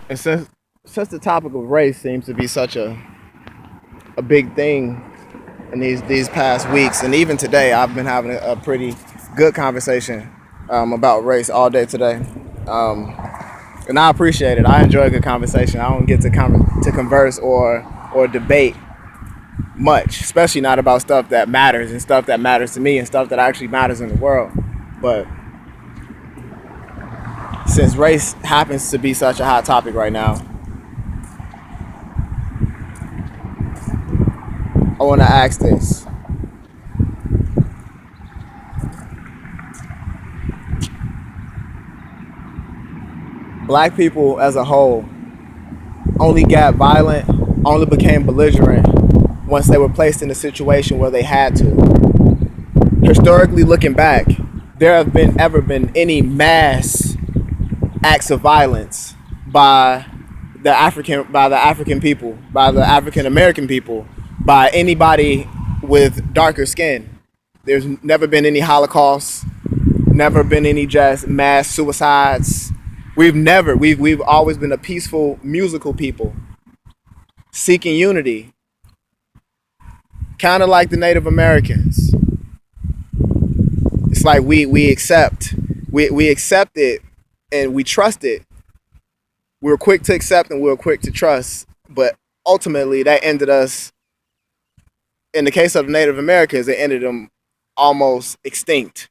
And since the topic of race seems to be such a big thing in these past weeks, and even today, I've been having a pretty good conversation about race all day today, and I appreciate it. I enjoy a good conversation. I don't get to converse or debate much, especially not about stuff that matters and stuff that matters to me and stuff that actually matters in the world. But since race happens to be such a hot topic right now, I want to ask this. Black people as a whole only got violent, only became belligerent once they were placed in a situation where they had to. Historically looking back, there have been ever been any mass acts of violence by the African people, by the African American people, by anybody with darker skin. There's never been any Holocaust, never been any just mass suicides. We've always been a peaceful musical people seeking unity, kind of like the Native Americans. It's like we accept it and we trust it. We were quick to accept and we were quick to trust, but ultimately that ended us. In the case of the Native Americans, it ended them almost extinct,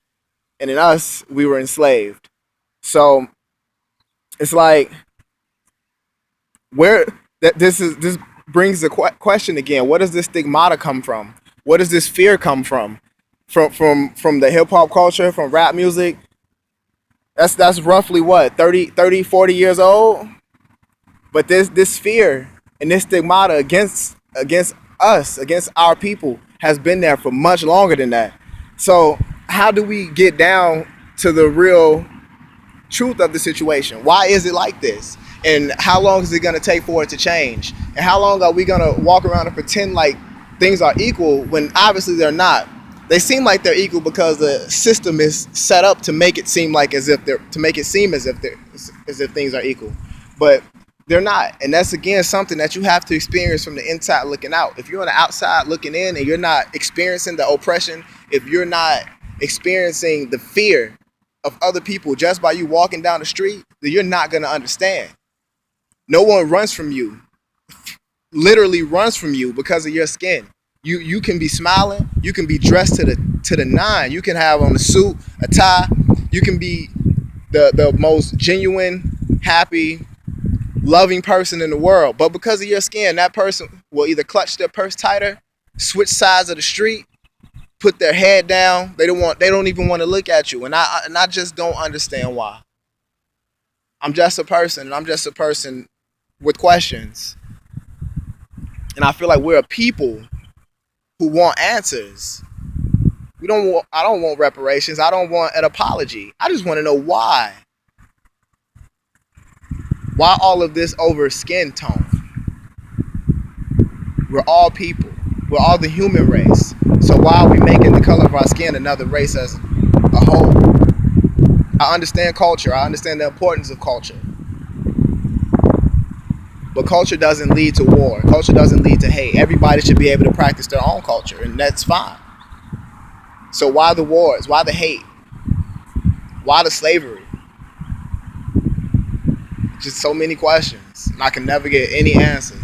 and in us, we were enslaved. So it's like where that this brings the question again. What does this stigmata come from? What does this fear come from? From the hip hop culture, from rap music. That's roughly what 40 years old. But this fear and this stigmata against us, against our people, has been there for much longer than that. So how do we get down to the real truth of the situation? Why is it like this? And how long is it going to take for it to change? And how long are we going to walk around and pretend like things are equal when obviously they're not? They seem like they're equal because the system is set up to make it seem like as if they're to make it seem as if things are equal, but they're not. And that's again something that you have to experience from the inside looking out. If you're on the outside looking in and you're not experiencing the oppression, if you're not experiencing the fear of other people just by you walking down the street, then you're not going to understand. No one runs from you, literally runs from you because of your skin. You can be smiling, you can be dressed to the nine, you can have on a suit, a tie, you can be the most genuine, happy, loving person in the world. But because of your skin, that person will either clutch their purse tighter, switch sides of the street, put their head down. They don't even want to look at you. And I just don't understand why. I'm just a person, and I'm just a person with questions. And I feel like we're a people who want answers. I don't want reparations. I don't want an apology. I just want to know why. Why all of this over skin tone? We're all people. We're all the human race. So why are we making the color of our skin another race as a whole? I understand culture. I understand the importance of culture. But culture doesn't lead to war. Culture doesn't lead to hate. Everybody should be able to practice their own culture, and that's fine. So why the wars? Why the hate? Why the slavery? Just so many questions, and I can never get any answers.